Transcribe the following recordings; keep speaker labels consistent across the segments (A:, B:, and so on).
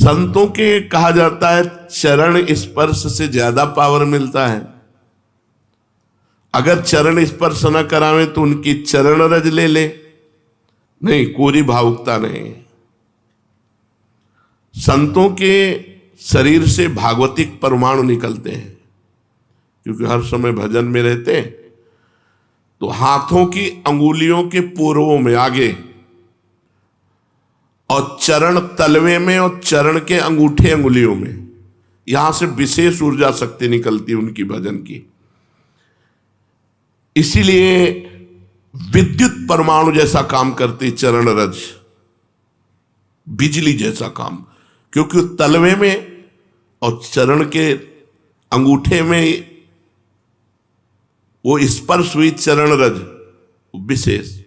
A: संतों के कहा जाता है चरण स्पर्श से ज्यादा पावर मिलता है। अगर चरण स्पर्श न करावे तो उनकी चरण रज ले ले, नहीं कोरी भावुकता नहीं। संतों के शरीर से भागवतिक परमाणु निकलते हैं, क्योंकि हर समय भजन में रहते हैं। तो हाथों की अंगुलियों के पूर्वों में आगे, और चरण तलवे में, और चरण के अंगूठे अंगुलियों में, यहां से विशेष ऊर्जा शक्ति निकलती है उनकी भजन की। इसीलिए विद्युत परमाणु जैसा काम करती चरण रज, बिजली जैसा काम, क्योंकि तलवे में और चरण के अंगूठे में वो स्पर्श हुई चरण रज विशेष।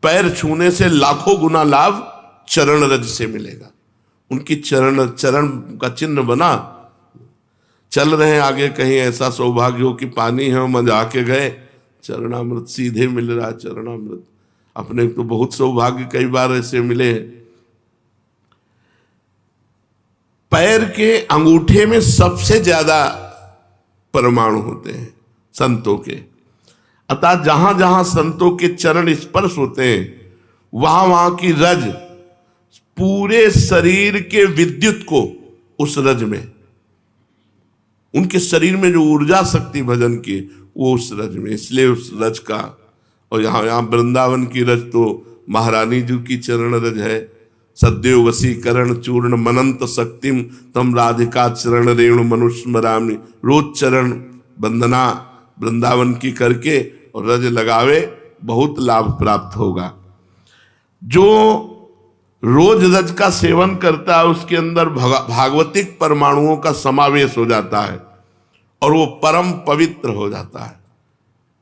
A: पैर छूने से लाखों गुना लाभ चरण रज से मिलेगा। उनकी चरण का चिन्ह बना, चल रहे हैं आगे, कहीं ऐसा सौभाग्य हो कि पानी है, मजा के गए, चरणामृत सीधे मिल रहा है। चरणामृत अपने तो बहुत सौभाग्य कई बार ऐसे मिले हैं। पैर के अंगूठे में सबसे ज्यादा परमाणु होते हैं संतों के। अतः जहां जहां संतों के चरण स्पर्श होते हैं, वहां वहां की रज पूरे शरीर के विद्युत को उस रज में, उनके शरीर में जो ऊर्जा शक्ति भजन की, वो उस रज में। इसलिए उस रज का, और यहाँ वृंदावन की रज तो महारानी जी की चरण रज है। सद्यो वशीकरण चूर्ण मनंत शक्तिम तम राधिका चरण रेणु मनुस्मरामि। रोज चरण वंदना वृंदावन की करके और रज लगावे, बहुत लाभ प्राप्त होगा। जो रोज रज का सेवन करता है उसके अंदर भागवतिक परमाणुओं का समावेश हो जाता है और वो परम पवित्र हो जाता है।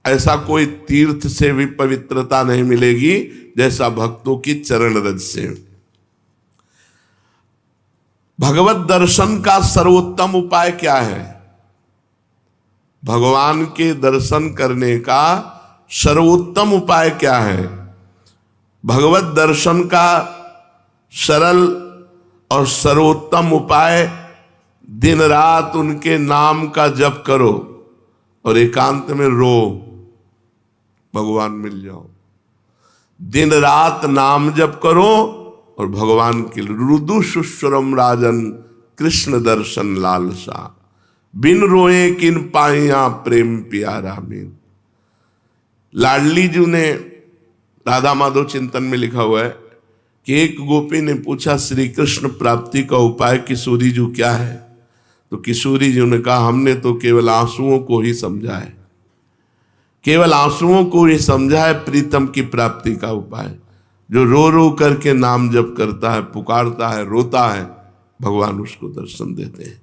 A: ऐसा कोई तीर्थ से भी पवित्रता नहीं मिलेगी जैसा भक्तों की चरण रज से। भगवत दर्शन का सर्वोत्तम उपाय क्या है? भगवान के दर्शन करने का सर्वोत्तम उपाय क्या है? भगवत दर्शन का सरल और सर्वोत्तम उपाय, दिन रात उनके नाम का जप करो और एकांत में रो, भगवान मिल जाओ। दिन रात नाम जप करो और भगवान के रुदु सुस्वरम राजन कृष्ण दर्शन लालसा। बिन रोए किन पाइया प्रेम प्यारा बिन। लाडली जी ने राधा माधव चिंतन में लिखा हुआ है कि एक गोपी ने पूछा श्री कृष्ण प्राप्ति का उपाय किशोरी जी क्या है? तो किशोरी जी ने कहा हमने तो केवल आंसुओं को ही समझा है, केवल आंसुओं को ही समझा है प्रीतम की प्राप्ति का उपाय। जो रो रो करके नाम जप करता है, पुकारता है, रोता है, भगवान उसको दर्शन देते हैं।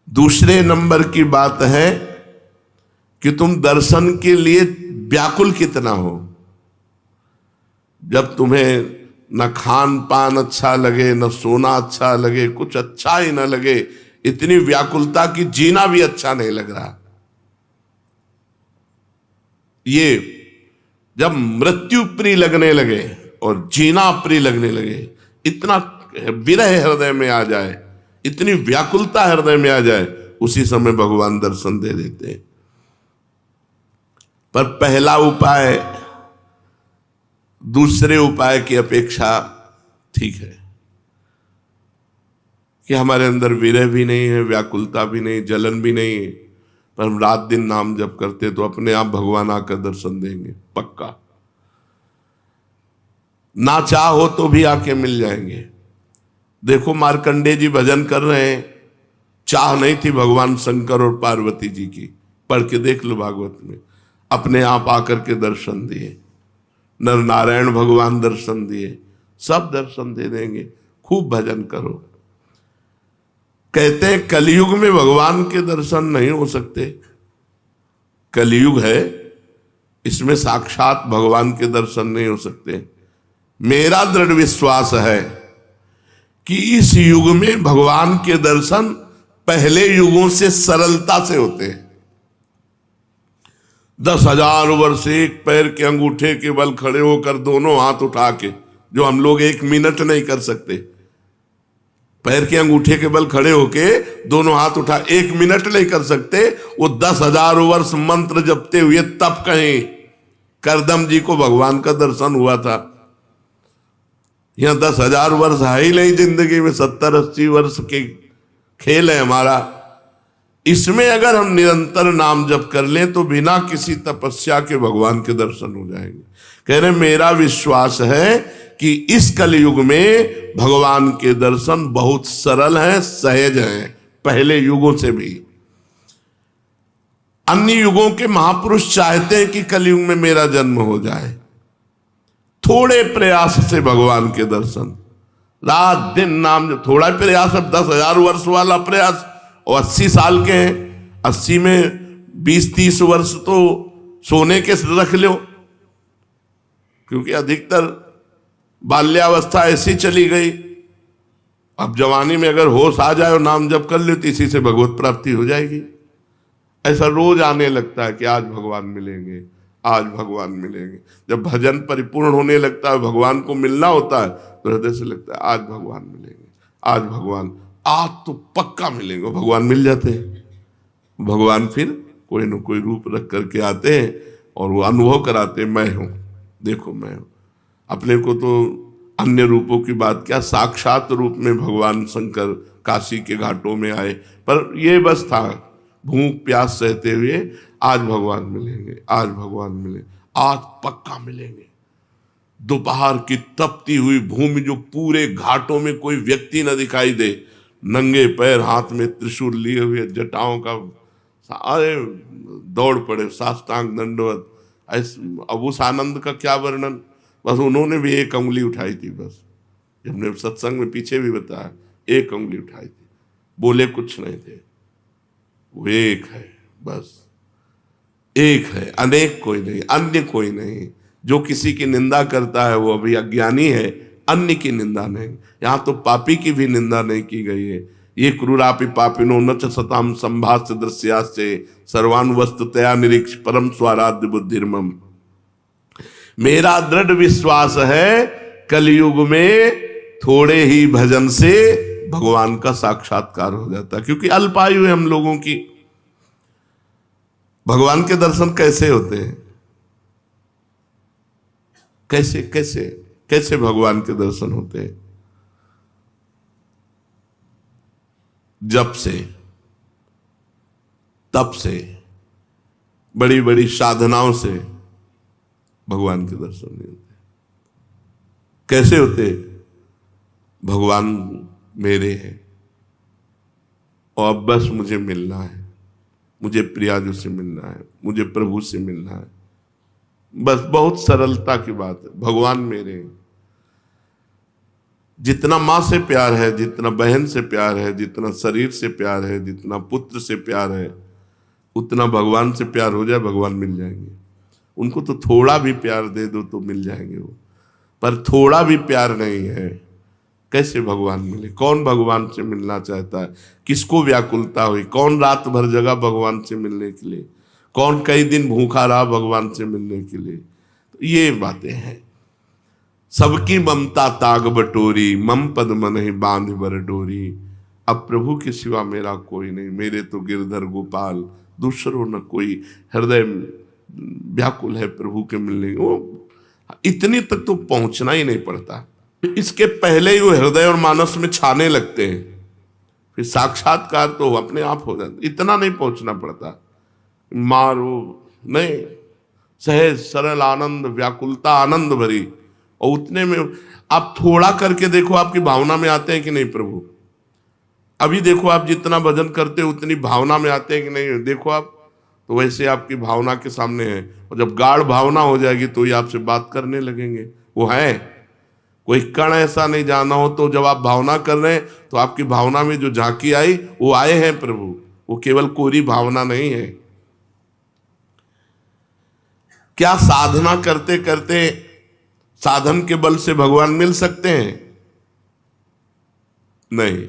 A: दूसरे नंबर की बात है कि तुम दर्शन के लिए व्याकुल कितना हो। जब तुम्हें न खान पान अच्छा लगे, न सोना अच्छा लगे, कुछ अच्छा ही न लगे, इतनी व्याकुलता की जीना भी अच्छा नहीं लग रहा। ये जब मृत्यु प्रिय लगने लगे और जीना प्रिय लगने लगे, इतना विरह हृदय में आ जाए, इतनी व्याकुलता हृदय में आ जाए, उसी समय भगवान दर्शन दे देते हैं। पर पहला उपाय दूसरे उपाय की अपेक्षा ठीक है कि हमारे अंदर विरह भी नहीं है, व्याकुलता भी नहीं, जलन भी नहीं है, पर हम रात दिन नाम जप करते तो अपने आप भगवान आकर दर्शन देंगे पक्का। ना चाहो तो भी आके मिल जाएंगे। देखो मार्कंडेय जी भजन कर रहे हैं, चाह नहीं थी भगवान शंकर और पार्वती जी की, पढ़ के देख लो भागवत में, अपने आप आकर के दर्शन दिए। नर नारायण भगवान दर्शन दिए, सब दर्शन दे देंगे। खूब भजन करो। कहते हैं कलयुग में भगवान के दर्शन नहीं हो सकते। कलयुग है, इसमें साक्षात भगवान के दर्शन नहीं हो सकते। मेरा दृढ़ विश्वास है कि इस युग में भगवान के दर्शन पहले युगों से सरलता से होते हैं। 10,000 वर्ष एक पैर के अंगूठे के बल खड़े होकर दोनों हाथ उठा के, जो हम लोग 1 मिनट नहीं कर सकते, पैर के अंगूठे के बल खड़े होके दोनों हाथ उठा 1 मिनट नहीं कर सकते, वो 10,000 वर्ष मंत्र जपते हुए तब कहीं करदम जी को भगवान का दर्शन हुआ था। यहां 10,000 वर्ष है ही नहीं जिंदगी में, 70-80 वर्ष के खेल है हमारा। इसमें अगर हम निरंतर नाम जप कर लें तो बिना किसी तपस्या के भगवान के दर्शन हो जाएंगे। कह रहे मेरा विश्वास है कि इस कलयुग में भगवान के दर्शन बहुत सरल हैं, सहज हैं, पहले युगों से भी। अन्य युगों के महापुरुष चाहते हैं कि कलयुग में मेरा जन्म हो जाए, थोड़े प्रयास से भगवान के दर्शन, रात दिन नाम, थोड़ा प्रयास, अब 10,000 वर्ष वाला प्रयास, और 80 साल के हैं, 80 में 20-30 वर्ष तो सोने के रख लो, क्योंकि अधिकतर बाल्यावस्था ऐसी चली गई। अब जवानी में अगर होश आ जाए और नाम जप कर ले तो इसी से भगवत प्राप्ति हो जाएगी। ऐसा रोज आने लगता है कि आज भगवान मिलेंगे, आज भगवान मिलेंगे। जब भजन परिपूर्ण होने लगता है, भगवान को मिलना होता है, तो हृदय से लगता है आज भगवान मिलेंगे, आज भगवान, आज तो पक्का मिलेंगे। भगवान मिल जाते हैं। भगवान फिर कोई न कोई रूप रख करके आते हैं और वो अनुभव कराते हैं, मैं हूं, देखो मैं हूं। अपने को तो अन्य रूपों की बात क्या, साक्षात रूप में भगवान शंकर काशी के घाटों में आए, पर ये बस था भूख प्यास सहते हुए, आज भगवान मिलेंगे, आज भगवान मिलेंगे, आज पक्का मिलेंगे। दोपहर की तपती हुई भूमि, जो पूरे घाटों में कोई व्यक्ति न दिखाई दे, नंगे पैर, हाथ में त्रिशूल लिए हुए, जटाओं का, अरे दौड़ पड़े, साष्टांग दंडवत। अब उस आनंद का क्या वर्णन, बस उन्होंने भी 1 उंगली उठाई थी, बस हमने सत्संग में पीछे भी बताया, 1 उंगली उठाई थी, बोले कुछ नहीं थे। वो एक है, बस एक है, अनेक कोई नहीं, अन्य कोई नहीं। जो किसी की निंदा करता है वो अभी अज्ञानी है, अन्य की निंदा नहीं। यहां तो पापी की भी निंदा नहीं की गई है। ये क्रूरापि पापिनो न च सताम संभाष्य दृश्यास्य सर्वान वस्तुतया निरीक्ष परम स्वाराध्य बुद्धिर्मम। मेरा दृढ़ विश्वास है कलयुग में थोड़े ही भजन से भगवान का साक्षात्कार हो जाता है, क्योंकि अल्पायु है हम लोगों की। भगवान के दर्शन कैसे होते हैं, कैसे कैसे कैसे भगवान के दर्शन होते हैं? जप से, तप से, बड़ी बड़ी साधनाओं से भगवान के दर्शन नहीं होते। कैसे होते? भगवान मेरे हैं और बस मुझे मिलना है, मुझे प्रियाजू से मिलना है, मुझे प्रभु से मिलना है, बस बहुत सरलता की बात है। भगवान मेरे हैं। जितना माँ से प्यार है, जितना बहन से प्यार है, जितना शरीर से प्यार है, जितना पुत्र से प्यार है, उतना भगवान से प्यार हो जाए, भगवान मिल जाएंगे। उनको तो थोड़ा भी प्यार दे दो तो मिल जाएंगे वो, पर थोड़ा भी प्यार नहीं है, कैसे भगवान मिले? कौन भगवान से मिलना चाहता है? किसको व्याकुलता हुई? कौन रात भर जगा भगवान से मिलने के लिए? कौन कई दिन भूखा रहा भगवान से मिलने के लिए? तो ये बातें हैं। सबकी ममता ताग बटोरी, मम पद मन ही बांध बर डोरी। अब प्रभु के सिवा मेरा कोई नहीं, मेरे तो गिरधर गोपाल, दूसरों न कोई। हृदय व्याकुल है प्रभु के मिलने। वो इतनी तक तो पहुंचना ही नहीं पड़ता, इसके पहले ही वो हृदय और मानस में छाने लगते हैं, फिर साक्षात्कार तो अपने आप हो जाता। इतना नहीं पहुंचना पड़ता, मारो नहीं, सहज सरल आनंद, व्याकुलता आनंद भरी। और उतने में आप थोड़ा करके देखो, आपकी भावना में आते हैं कि नहीं प्रभु? अभी देखो आप जितना भजन करते हो उतनी भावना में आते हैं कि नहीं? देखो आप, तो वैसे आपकी भावना के सामने है। और जब गाढ़ भावना हो जाएगी तो ही आपसे बात करने लगेंगे। वो है, कोई कण ऐसा नहीं जाना हो तो जब आप भावना कर रहे हैं तो आपकी भावना में जो झांकी आई वो आए हैं प्रभु। वो केवल कोरी भावना नहीं है। क्या साधना करते करते साधन के बल से भगवान मिल सकते हैं? नहीं।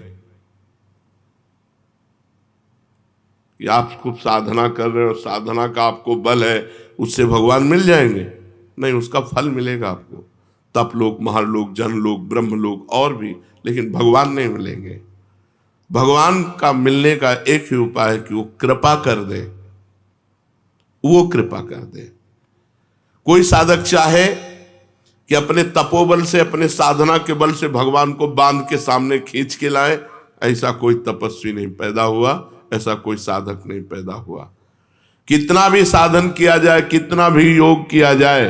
A: कि आप खूब साधना कर रहे हो, साधना का आपको बल है, उससे भगवान मिल जाएंगे? नहीं, उसका फल मिलेगा आपको, तप लोक, महालोक, जनलोक, ब्रह्मलोक और भी, लेकिन भगवान नहीं मिलेंगे। भगवान का मिलने का एक ही उपाय है कि वो कृपा कर दे, वो कृपा कर दे। कोई साधक चाहे कि अपने तपोबल से, अपने साधना के बल से भगवान को बांध के सामने खींच के लाए, ऐसा कोई तपस्वी नहीं पैदा हुआ, ऐसा कोई साधक नहीं पैदा हुआ। कितना भी साधन किया जाए, कितना भी योग किया जाए,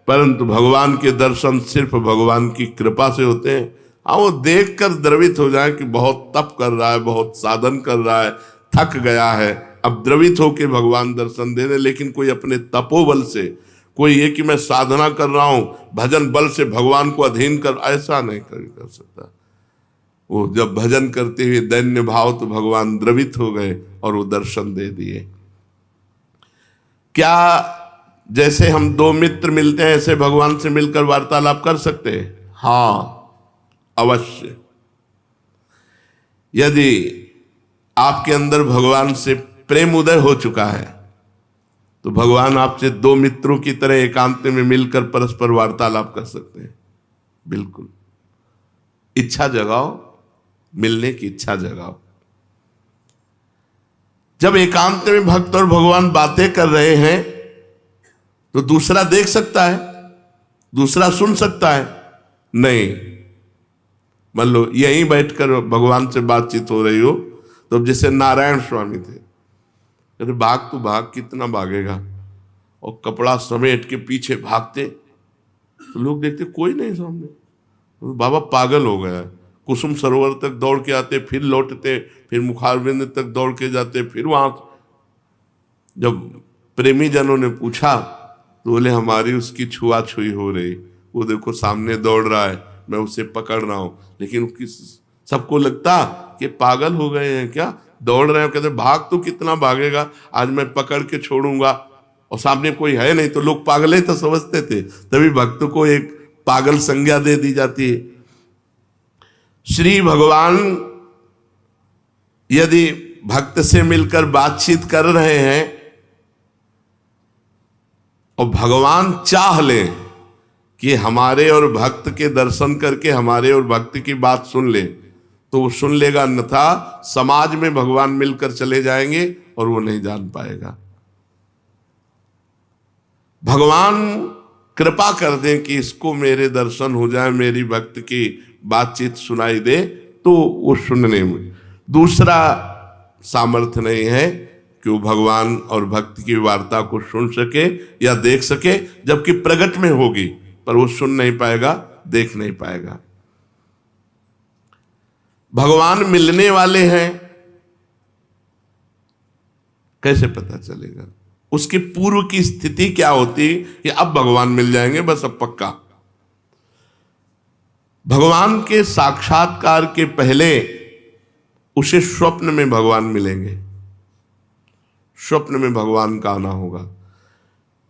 A: परंतु भगवान के दर्शन सिर्फ भगवान की कृपा से होते हैं। हाँ, वो देखकर द्रवित हो जाए कि बहुत तप कर रहा है, बहुत साधन कर रहा है, थक गया है, अब द्रवित होकर भगवान दर्शन दे दे। लेकिन कोई अपने तपोबल से, कोई ये कि मैं साधना कर रहा हूं, भजन बल से भगवान को अधीन कर, ऐसा नहीं कर सकता। वो जब भजन करते हुए दैन्य भाव, तो भगवान द्रवित हो गए और वो दर्शन दे दिए। क्या जैसे हम दो मित्र मिलते हैं ऐसे भगवान से मिलकर वार्तालाप कर सकते हैं? हाँ, अवश्य। यदि आपके अंदर भगवान से प्रेम उदय हो चुका है तो भगवान आपसे दो मित्रों की तरह एकांत में मिलकर परस्पर वार्तालाप कर सकते हैं। बिल्कुल, इच्छा जगाओ, मिलने की इच्छा जगाओ। जब एकांत में भक्त और भगवान बातें कर रहे हैं तो दूसरा देख सकता है, दूसरा सुन सकता है? नहीं। मान लो यहीं बैठकर भगवान से बातचीत हो रही हो, तो जैसे नारायण स्वामी थे, अरे भाग तो भाग, कितना भागेगा, और कपड़ा समेट के पीछे भागते, तो लोग देखते कोई नहीं सामने, तो बाबा पागल हो गया है। कुसुम सरोवर तक दौड़ के आते, फिर लौटते, फिर मुखारबिंद तक दौड़ के जाते, फिर वहां। जब प्रेमी जनों ने पूछा तो बोले हमारी उसकी छुआछुई हो रही, वो देखो सामने दौड़ रहा है, मैं उसे पकड़ रहा हूं। लेकिन सबको लगता कि पागल हो गए हैं क्या, दौड़ रहे हैं। कहते भाग तो कितना भागेगा, आज मैं पकड़ के छोड़ूंगा, और सामने कोई है नहीं। तो लोग पागल ही तो समझते थे, तभी भक्त को एक पागल संज्ञा दे दी जाती है। श्री भगवान यदि भक्त से मिलकर बातचीत कर रहे हैं और भगवान चाह ले कि हमारे और भक्त के दर्शन करके हमारे और भक्त की बात सुन ले, तो वो सुन लेगा, अन्यथा समाज में भगवान मिलकर चले जाएंगे और वो नहीं जान पाएगा। भगवान कृपा कर दें कि इसको मेरे दर्शन हो जाए, मेरी भक्त की बातचीत सुनाई दे, तो वो सुनने में। दूसरा सामर्थ्य नहीं है कि वो भगवान और भक्त की वार्ता को सुन सके या देख सके, जबकि प्रगट में होगी, पर वो सुन नहीं पाएगा, देख नहीं पाएगा। भगवान मिलने वाले हैं, कैसे पता चलेगा? उसके पूर्व की स्थिति क्या होती कि अब भगवान मिल जाएंगे, बस अब पक्का। भगवान के साक्षात्कार के पहले उसे स्वप्न में भगवान मिलेंगे, स्वप्न में भगवान का आना होगा।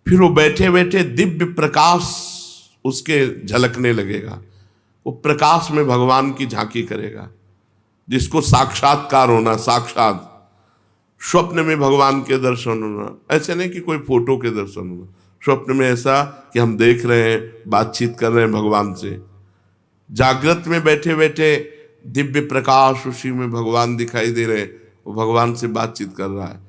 A: फिर वो बैठे बैठे दिव्य प्रकाश उसके झलकने लगेगा, वो प्रकाश में भगवान की झांकी करेगा, जिसको साक्षात्कार होना। साक्षात स्वप्न में भगवान के दर्शन होना, ऐसे नहीं कि कोई फोटो के दर्शन होना। स्वप्न में ऐसा कि हम देख रहे हैं, बातचीत कर रहे हैं भगवान से। जागृत में बैठे बैठे दिव्य प्रकाश, उसी में भगवान दिखाई दे रहे हैं, वो भगवान से बातचीत कर रहा है।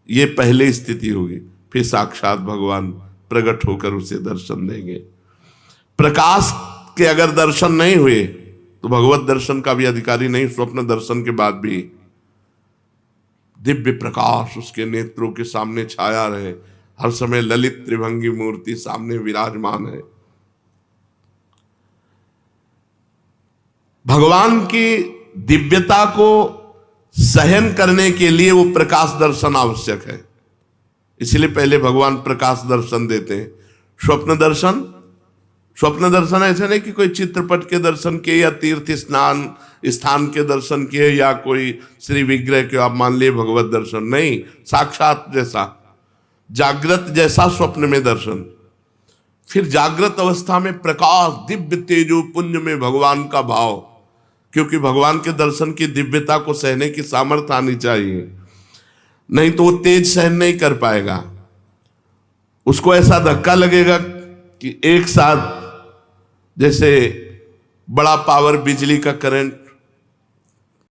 A: ये पहले स्थिति होगी, फिर साक्षात भगवान प्रकट होकर उसे दर्शन देंगे। प्रकाश के अगर दर्शन नहीं हुए तो भगवत दर्शन का भी अधिकारी नहीं। स्वप्न दर्शन के बाद भी दिव्य प्रकाश उसके नेत्रों के सामने छाया रहे, हर समय ललित त्रिभंगी मूर्ति सामने विराजमान है। भगवान की दिव्यता को सहन करने के लिए वो प्रकाश दर्शन आवश्यक है, इसलिए पहले भगवान प्रकाश दर्शन देते हैं। स्वप्न दर्शन ऐसे नहीं कि कोई चित्रपट के दर्शन किए या तीर्थ स्नान स्थान के दर्शन किए या कोई श्री विग्रह के आप मान लिए भगवत दर्शन, नहीं। साक्षात जैसा, जागृत जैसा स्वप्न में दर्शन। फिर जागृत अवस्था में प्रकाश, दिव्य तेजो पुंज में भगवान का भाव, क्योंकि भगवान के दर्शन की दिव्यता को सहने की सामर्थ्य आनी चाहिए, नहीं तो वो तेज सहन नहीं कर पाएगा। उसको ऐसा धक्का लगेगा कि एक साथ जैसे बड़ा पावर बिजली का करंट